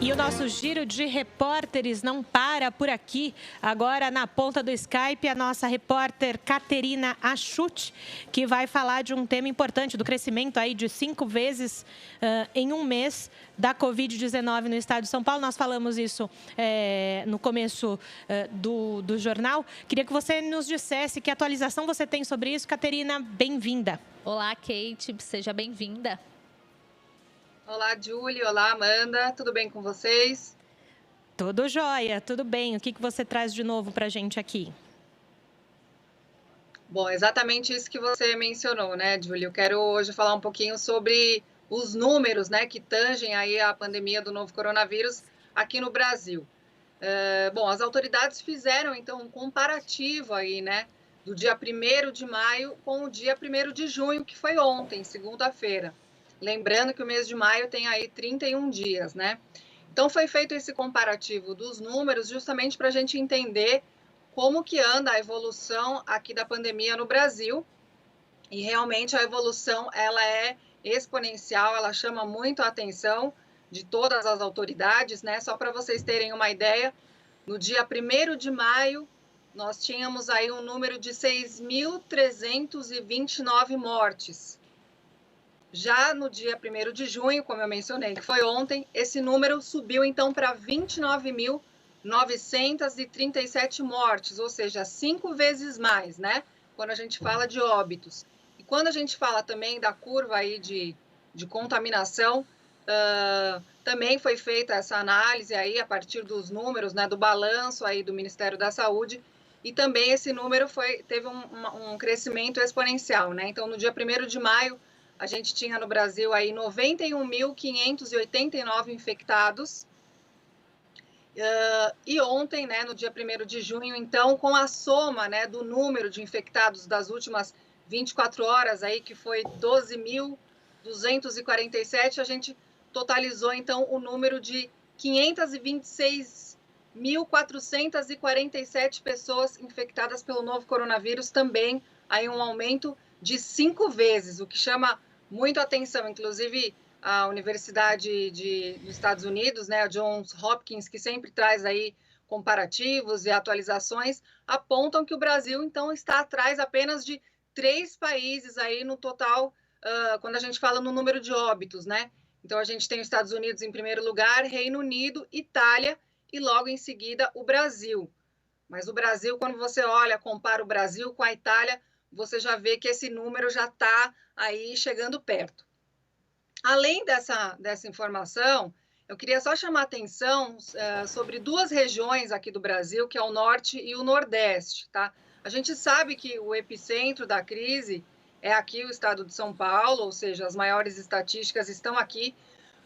E o nosso giro de repórteres não para por aqui. Agora, na ponta do Skype, a nossa repórter Caterina Achuti, que vai falar de um tema importante, do crescimento aí de 5 vezes em um mês da Covid-19 no estado de São Paulo. Nós falamos isso no começo do jornal. Queria que você nos dissesse que atualização você tem sobre isso. Caterina, bem-vinda. Olá, Kate, seja bem-vinda. Olá, Julie. Olá, Amanda. Tudo bem com vocês? Tudo jóia, tudo bem. O que você traz de novo para a gente aqui? Bom, exatamente isso que você mencionou, né, Julie? Eu quero hoje falar um pouquinho sobre os números, né, que tangem aí a pandemia do novo coronavírus aqui no Brasil. Bom, as autoridades fizeram, então, um comparativo aí, né, do dia 1º de maio com o dia 1º de junho, que foi ontem, segunda-feira. Lembrando que o mês de maio tem aí 31 dias, né? Então, foi feito esse comparativo dos números justamente para a gente entender como que anda a evolução aqui da pandemia no Brasil. E realmente a evolução, ela é exponencial, ela chama muito a atenção de todas as autoridades, né? Só para vocês terem uma ideia, no dia 1º de maio, nós tínhamos aí um número de 6.329 mortes. Já no dia 1º de junho, como eu mencionei, que foi ontem, esse número subiu então para 29.937 mortes, ou seja, 5 vezes mais, né? Quando a gente fala de óbitos. E quando a gente fala também da curva aí de contaminação, também foi feita essa análise aí a partir dos números, né, do balanço aí do Ministério da Saúde, e também esse número teve um crescimento exponencial, né? Então, no dia 1º de maio, a gente tinha no Brasil aí 91.589 infectados. E ontem, né, no dia 1º de junho, então, com a soma, né, do número de infectados das últimas 24 horas, aí, que foi 12.247, a gente totalizou, então, o número de 526.447 pessoas infectadas pelo novo coronavírus, também aí um aumento de 5 vezes, o que chama muito atenção. Inclusive, a Universidade dos Estados Unidos, né, a Johns Hopkins, que sempre traz aí comparativos e atualizações, apontam que o Brasil, então, está atrás apenas de 3 países aí no total, quando a gente fala no número de óbitos, né? Então, a gente tem os Estados Unidos em primeiro lugar, Reino Unido, Itália e logo em seguida o Brasil. Mas o Brasil, quando você olha, compara o Brasil com a Itália, você já vê que esse número já está aí chegando perto. Além dessa informação, eu queria só chamar a atenção sobre 2 regiões aqui do Brasil, que é o Norte e o Nordeste, tá? A gente sabe que o epicentro da crise é aqui o estado de São Paulo, ou seja, as maiores estatísticas estão aqui.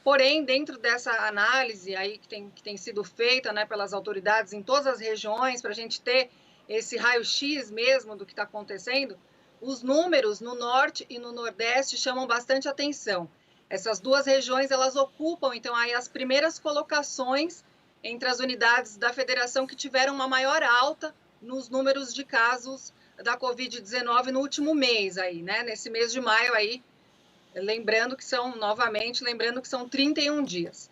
Porém, dentro dessa análise aí que tem sido feita, né, pelas autoridades em todas as regiões, para a gente ter esse raio-x mesmo do que está acontecendo, os números no Norte e no Nordeste chamam bastante atenção. Essas 2 regiões, elas ocupam, então, aí as primeiras colocações entre as unidades da federação que tiveram uma maior alta nos números de casos da Covid-19 no último mês aí, né? Nesse mês de maio aí, lembrando que são 31 dias.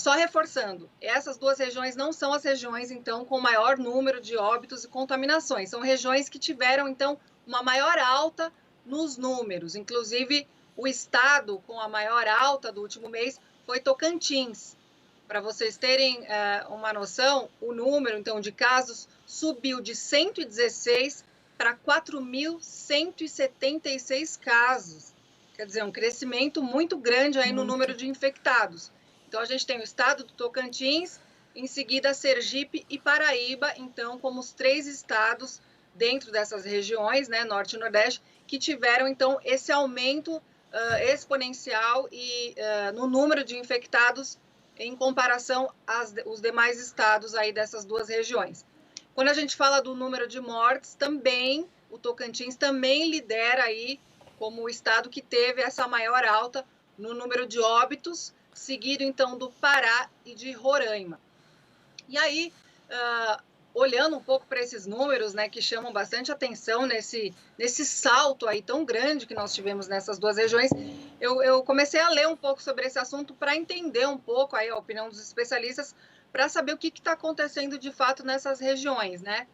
Só reforçando, essas 2 regiões não são as regiões, então, com maior número de óbitos e contaminações. São regiões que tiveram, então, uma maior alta nos números. Inclusive, o estado com a maior alta do último mês foi Tocantins. Para vocês terem uma noção, o número, então, de casos subiu de 116 para 4.176 casos. Quer dizer, um crescimento muito grande aí no número de infectados. Então, a gente tem o estado do Tocantins, em seguida Sergipe e Paraíba, então, como os 3 estados dentro dessas regiões, né, Norte e Nordeste, que tiveram, então, esse aumento exponencial e no número de infectados em comparação aos demais estados aí dessas 2 regiões. Quando a gente fala do número de mortes, também, o Tocantins também lidera aí como o estado que teve essa maior alta no número de óbitos, seguido, então, do Pará e de Roraima. E aí, olhando um pouco para esses números, né, que chamam bastante atenção nesse salto aí tão grande que nós tivemos nessas 2 regiões, eu comecei a ler um pouco sobre esse assunto para entender um pouco aí a opinião dos especialistas, para saber o que está acontecendo de fato nessas regiões, né?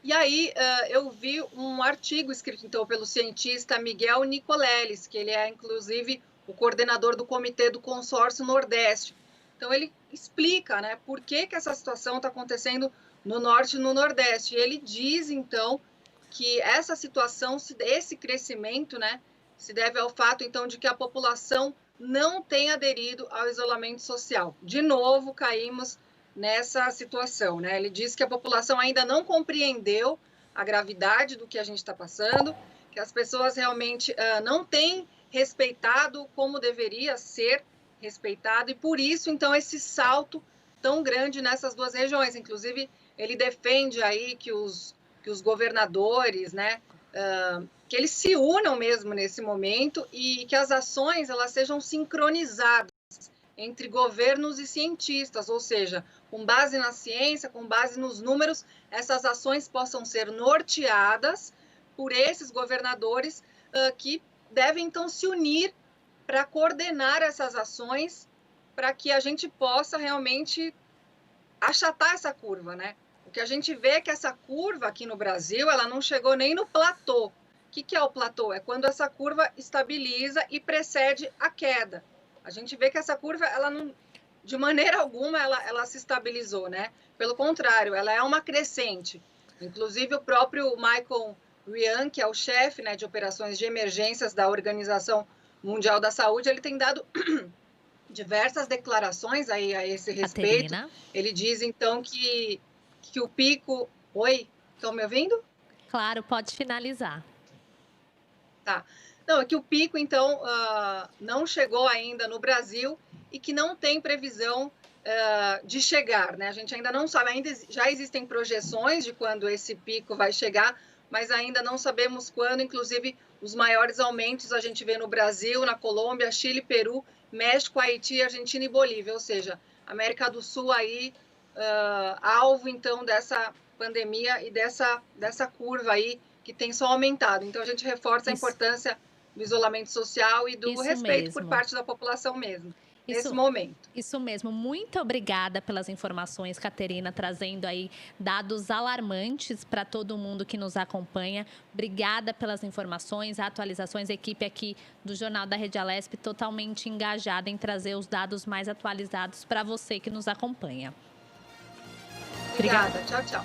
E aí eu vi um artigo escrito então pelo cientista Miguel Nicoleles, que ele é inclusive o coordenador do Comitê do Consórcio Nordeste. Então ele explica, né, por que essa situação está acontecendo no Norte e no Nordeste. E ele diz então que essa situação, esse crescimento, né, se deve ao fato então de que a população não tem aderido ao isolamento social. De novo, caímos nessa situação, né? Ele diz que a população ainda não compreendeu a gravidade do que a gente está passando, que as pessoas realmente não têm respeitado como deveria ser respeitado, e por isso, então, esse salto tão grande nessas duas regiões. Inclusive, ele defende aí que os governadores, né, que eles se unam mesmo nesse momento e que as ações elas sejam sincronizadas entre governos e cientistas, ou seja, com base na ciência, com base nos números, essas ações possam ser norteadas por esses governadores que devem, então, se unir para coordenar essas ações para que a gente possa realmente achatar essa curva, né? O que a gente vê é que essa curva aqui no Brasil, ela não chegou nem no platô. O que é o platô? É quando essa curva estabiliza e precede a queda. A gente vê que essa curva, ela não, de maneira alguma, ela se estabilizou, né? Pelo contrário, ela é uma crescente. Inclusive, o próprio Michael Ryan, que é o chefe, né, de operações de emergências da Organização Mundial da Saúde, ele tem dado diversas declarações aí a esse respeito. Caterina. Ele diz, então, que o pico... Oi, estão me ouvindo? Claro, pode finalizar. Tá. Não, é que o pico, então, não chegou ainda no Brasil e que não tem previsão de chegar, né? A gente ainda não sabe, ainda já existem projeções de quando esse pico vai chegar, mas ainda não sabemos quando. Inclusive, os maiores aumentos a gente vê no Brasil, na Colômbia, Chile, Peru, México, Haiti, Argentina e Bolívia, ou seja, América do Sul aí, alvo, então, dessa pandemia e dessa curva aí que tem só aumentado. Então, a gente reforça a importância do isolamento social e do respeito por parte da população mesmo, nesse momento. Isso mesmo. Muito obrigada pelas informações, Caterina, trazendo aí dados alarmantes para todo mundo que nos acompanha. Obrigada pelas informações, atualizações. A equipe aqui do Jornal da Rede Alesp totalmente engajada em trazer os dados mais atualizados para você que nos acompanha. Obrigada. Tchau, tchau.